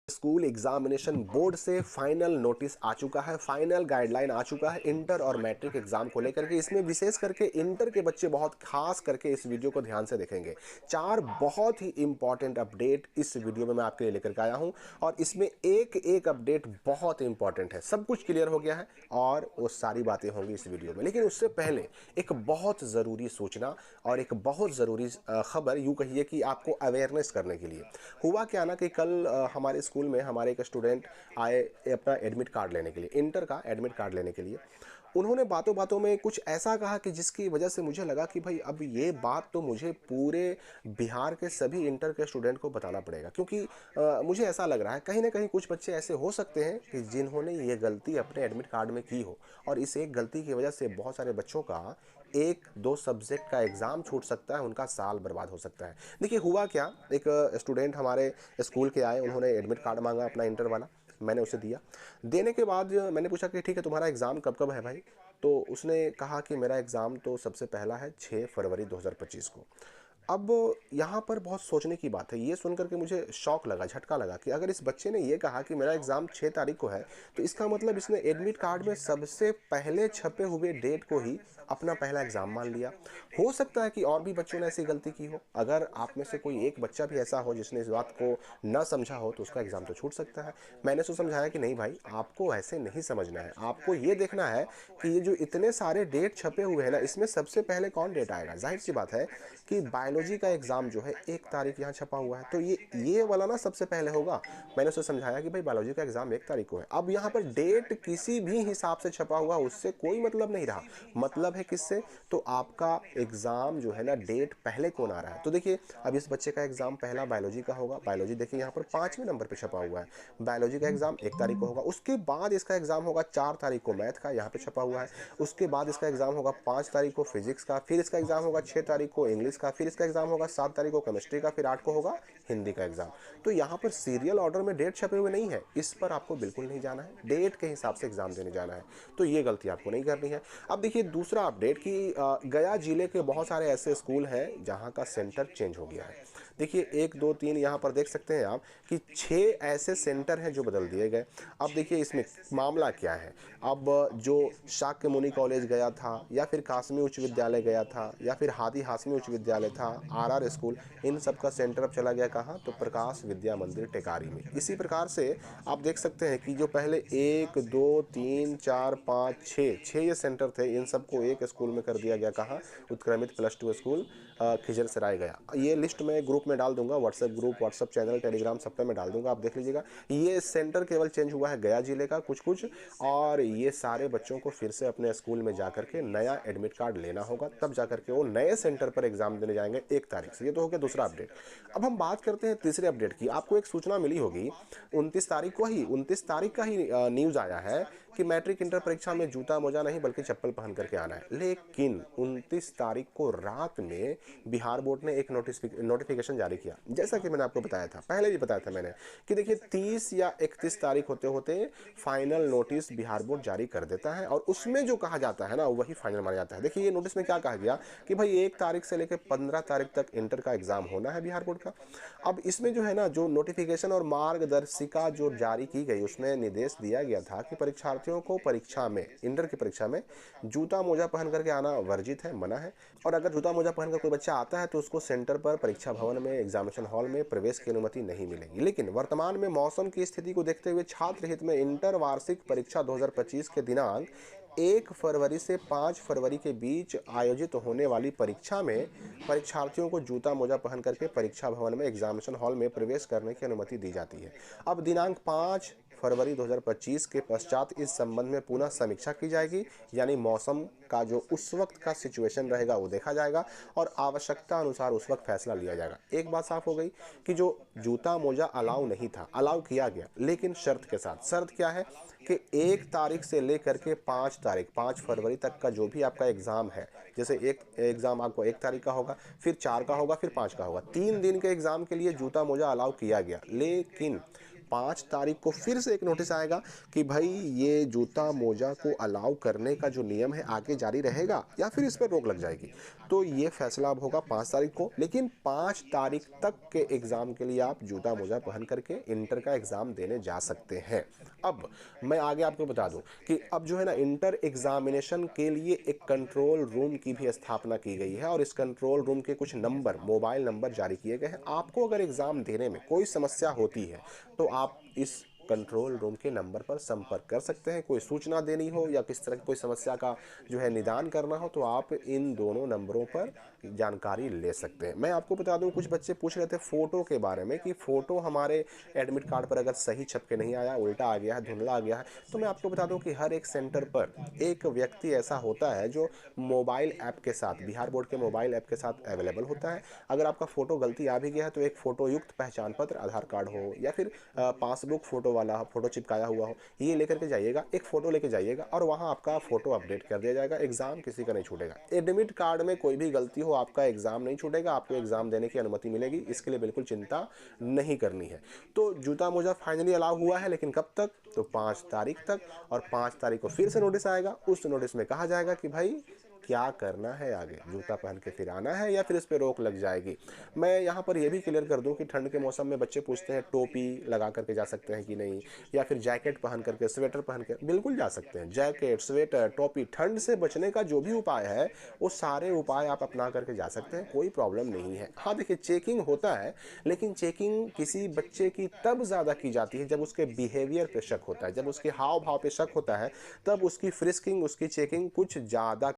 School examination board से final notice आ चुका है, फाइनल गाइडलाइन आ चुका है इंटर और मैट्रिक एग्जाम को लेकर के। इसमें विशेष करके इंटर के बच्चे बहुत खास करके इस वीडियो को ध्यान से देखेंगे। 4 बहुत ही इंपॉर्टेंट अपडेट इस वीडियो में मैं आपके लिए लेकर के आया हूं और इसमें एक एक अपडेट बहुत इंपॉर्टेंट है। सब कुछ क्लियर हो गया है और वो सारी बातें होंगी इस वीडियो में, लेकिन उससे पहले एक बहुत ज़रूरी सूचना और एक बहुत ज़रूरी खबर, यूँ कहिए कि आपको अवेयरनेस करने के लिए। हुआ क्या ना कि कल हमारे स्कूल में हमारे एक स्टूडेंट आए अपना एडमिट कार्ड लेने के लिए, इंटर का एडमिट कार्ड लेने के लिए। उन्होंने बातों बातों में कुछ ऐसा कहा कि जिसकी वजह से मुझे लगा कि भाई अब ये बात तो मुझे पूरे बिहार के सभी इंटर के स्टूडेंट को बताना पड़ेगा, क्योंकि मुझे ऐसा लग रहा है कहीं ना कहीं कुछ बच्चे ऐसे हो सकते हैं कि जिन्होंने ये गलती अपने एडमिट कार्ड में की हो और इस एक गलती की वजह से बहुत सारे बच्चों का 1-2 सब्जेक्ट का एग्ज़ाम छूट सकता है, उनका साल बर्बाद हो सकता है। देखिए हुआ क्या, एक स्टूडेंट हमारे स्कूल के आए, उन्होंने एडमिट कार्ड मांगा अपना इंटर वाला, मैंने उसे दिया। देने के बाद मैंने पूछा कि ठीक है तुम्हारा एग्ज़ाम कब कब है भाई? तो उसने कहा कि मेरा एग्ज़ाम तो सबसे पहला है 6 फरवरी 2025 को। अब यहाँ पर बहुत सोचने की बात है। ये सुनकर के मुझे शौक लगा, झटका लगा कि अगर इस बच्चे ने ये कहा कि मेरा एग्ज़ाम 6 तारीख को है, तो इसका मतलब इसने एडमिट कार्ड में सबसे पहले छपे हुए डेट को ही अपना पहला एग्ज़ाम मान लिया। हो सकता है कि और भी बच्चों ने ऐसी गलती की हो। अगर आप में से कोई एक बच्चा भी ऐसा हो जिसने इस बात को ना समझा हो, तो उसका एग्ज़ाम तो छूट सकता है। मैंने उसको समझाया कि नहीं भाई, आपको ऐसे नहीं समझना है। आपको ये देखना है कि ये जो इतने सारे डेट छपे हुए हैं ना, इसमें सबसे पहले कौन डेट आएगा। जाहिर सी बात है कि बायोलॉजी का एग्ज़ाम जो है 1 तारीख यहाँ छपा हुआ है, तो ये वाला ना सबसे पहले होगा। मैंने उसे समझाया कि भाई बायोलॉजी का एग्ज़ाम 1 तारीख को है। अब यहाँ पर डेट किसी भी हिसाब से छपा हुआ, उससे कोई मतलब नहीं रहा। मतलब है किससे? तो आपका एग्ज़ाम जो है ना, डेट पहले कौन आ रहा है। तो देखिए अब इस बच्चे का एग्ज़ाम पहला बायोलॉजी का होगा। बायोलॉजी देखिए यहाँ पर 5वें नंबर पे छपा हुआ है। बायोलॉजी का एग्ज़ाम 1 तारीख को होगा। उसके बाद इसका एग्ज़ाम होगा 4 तारीख को मैथ का, यहाँ पे छपा हुआ है। उसके बाद इसका एग्ज़ाम होगा 5 तारीख को फिजिक्स का, फिर इसका एग्ज़ाम होगा 6 तारीख को इंग्लिश का, फिर इसका एग्ज़ाम होगा 7 तारीख को केमिस्ट्री का, फिर 8 को होगा हिंदी का एग्ज़ाम। तो यहाँ पर सीरियल ऑर्डर में डेट छपे हुए नहीं है, इस पर आपको बिल्कुल नहीं जाना है। डेट के हिसाब से एग्ज़ाम देने जाना है, तो ये गलती आपको नहीं करनी है। अब देखिए दूसरा अपडेट कि गया जिले के बहुत सारे ऐसे स्कूल हैं जहाँ का सेंटर चेंज हो गया है। देखिए 1 2 3 यहाँ पर देख सकते हैं आप कि 6 ऐसे सेंटर हैं जो बदल दिए गए। अब देखिए इसमें मामला क्या है। अब जो शाक्य मुनि कॉलेज गया था, या फिर कासमी उच्च विद्यालय गया था, या फिर हादी हाशमी उच्च विद्यालय था, आरआर स्कूल, इन सब का सेंटर अब चला गया कहाँ? तो प्रकाश विद्या मंदिर टेकारी में। इसी प्रकार से आप देख सकते हैं कि जो पहले 1 2 3 4 5 6 ये सेंटर थे, इन सबको एक स्कूल में कर दिया गया कहाँ? उत्क्रमित +2 स्कूल खिजरसराय गया। ये लिस्ट मैं ग्रुप में डाल दूंगा, WhatsApp group, WhatsApp channel, Telegram सब पे मैं डाल दूंगा, आप देख लीजिएगा। ये सेंटर केवल चेंज हुआ है गया जिले का कुछ कुछ, और ये सारे बच्चों को फिर से अपने स्कूल में जा करके नया एडमिट कार्ड लेना होगा, तब जा करके वो नए सेंटर पर एग्जाम देने जाएंगे 1 तारीख से। ये तो हो गया दूसरा अपडेट। अब हम बात करते हैं तीसरे अपडेट की। आपको एक सूचना मिली होगी 29 तारीख को ही, 29 तारीख का ही न्यूज़ आया है कि मैट्रिक इंटर परीक्षा में जूता मोजा नहीं बल्कि चप्पल पहन करके आना है। लेकिन 29 तारीख को रात में बिहार बोर्ड ने एक नोटिफिकेशन जारी किया। जैसा कि मैंने आपको बताया था, पहले भी बताया था मैंने, कि देखिए 30 या 31 तारीख होते होते फाइनल नोटिस बिहार बोर्ड जारी कर देता है और उसमें जो कहा जाता है ना वही फाइनल माना जाता है। देखिए ये नोटिस में क्या कहा गया कि भाई 1 तारीख से लेकर 15 तारीख तक इंटर का एग्जाम होना है बिहार बोर्ड का। अब इसमें जो है ना, जो नोटिफिकेशन और मार्गदर्शिका जो जारी की गई, उसमें निर्देश दिया गया था कि परीक्षार्थियों को परीक्षा में, इंटर की परीक्षा में जूता मोजा पहन करके आना वर्जित है, मना है। और अगर जूता मोजा पहनकर कोई बच्चा आता है तो उसको सेंटर पर, परीक्षा भवन में, एग्जामिनेशन हॉल में प्रवेश की अनुमति नहीं मिलेगी। लेकिन वर्तमान में मौसम की स्थिति को देखते हुए छात्र हित में इंटर वार्षिक परीक्षा 2025 के दिनांक 1 फरवरी से 5 फरवरी के बीच आयोजित होने वाली परीक्षा में परीक्षार्थियों को जूता मोजा पहन करके परीक्षा भवन में, एग्जामिनेशन हॉल में प्रवेश करने की अनुमति दी जाती है। अब दिनांक 5 फरवरी 2025 के पश्चात इस संबंध में पुनः समीक्षा की जाएगी, यानी मौसम का जो उस वक्त का सिचुएशन रहेगा वो देखा जाएगा और आवश्यकता अनुसार उस वक्त फैसला लिया जाएगा। एक बात साफ हो गई कि जो जूता मोजा अलाउ नहीं था, अलाउ किया गया, लेकिन शर्त के साथ। शर्त क्या है कि 1 तारीख से लेकर के 5 तारीख, 5 फरवरी तक का जो भी आपका एग्ज़ाम है, जैसे एक एग्ज़ाम आपको 1 तारीख का होगा, फिर 4 का होगा, फिर 5 का होगा, 3 दिन के एग्ज़ाम के लिए जूता मोजा अलाउ किया गया। लेकिन 5 तारीख को फिर से एक नोटिस आएगा कि भाई ये जूता मोजा को अलाउ करने का जो नियम है आगे जारी रहेगा या फिर इस पर रोक लग जाएगी। तो ये फैसला अब होगा 5 तारीख को, लेकिन 5 तारीख तक के एग्ज़ाम के लिए आप जूता मोजा पहन करके इंटर का एग्ज़ाम देने जा सकते हैं। अब मैं आगे आपको बता दूं कि अब जो है ना, इंटर एग्जामिनेशन के लिए एक कंट्रोल रूम की भी स्थापना की गई है और इस कंट्रोल रूम के कुछ नंबर, मोबाइल नंबर जारी किए गए हैं। आपको अगर एग्ज़ाम देने में कोई समस्या होती है तो आप इस कंट्रोल रूम के नंबर पर संपर्क कर सकते हैं। कोई सूचना देनी हो या किस तरह की कोई समस्या का जो है निदान करना हो तो आप इन दोनों नंबरों पर जानकारी ले सकते हैं। मैं आपको बता दूं, कुछ बच्चे पूछ रहे थे फ़ोटो के बारे में कि फ़ोटो हमारे एडमिट कार्ड पर अगर सही छप के नहीं आया, उल्टा आ गया है, धुंधला आ गया है, तो मैं आपको बता दूं कि हर एक सेंटर पर एक व्यक्ति ऐसा होता है जो मोबाइल ऐप के साथ, बिहार बोर्ड के मोबाइल ऐप के साथ अवेलेबल होता है। अगर आपका फ़ोटो गलती आ भी गया है तो एक फ़ोटो युक्त पहचान पत्र, आधार कार्ड हो या फिर पासबुक फ़ोटो वाला फ़ोटो चिपकाया हुआ हो, ये लेकर के जाइएगा, एक फ़ोटो लेके जाइएगा और वहाँ आपका फ़ोटो अपडेट कर दिया जाएगा। एग्ज़ाम किसी का नहीं छूटेगा। एडमिट कार्ड में कोई भी गलती हो, आपका एग्ज़ाम नहीं छूटेगा, आपको एग्ज़ाम देने की अनुमति मिलेगी। इसके लिए बिल्कुल चिंता नहीं करनी है। तो जूता मोजा फाइनली अलाउ हुआ है, लेकिन कब तक? तो 5 तारीख तक। और 5 तारीख को फिर से नोटिस आएगा। उस नोटिस में कहा जाएगा कि भाई क्या करना है आगे, जूता पहन के फिर आना है या फिर इस पे रोक लग जाएगी। मैं यहाँ पर यह भी क्लियर कर दूं कि ठंड के मौसम में बच्चे पूछते हैं टोपी लगा करके जा सकते हैं कि नहीं, या फिर जैकेट पहन करके, स्वेटर पहन के, बिल्कुल जा सकते हैं। जैकेट, स्वेटर, टोपी, ठंड से बचने का जो भी उपाय है वो सारे उपाय आप अपना करके जा सकते हैं, कोई प्रॉब्लम नहीं है। हाँ देखिए, चेकिंग होता है, लेकिन चेकिंग किसी बच्चे की तब ज़्यादा की जाती है जब उसके बिहेवियर पे शक होता है, जब उसके हाव भाव पे शक होता है, तब उसकी फ्रिस्किंग, उसकी चेकिंग कुछ ज़्यादा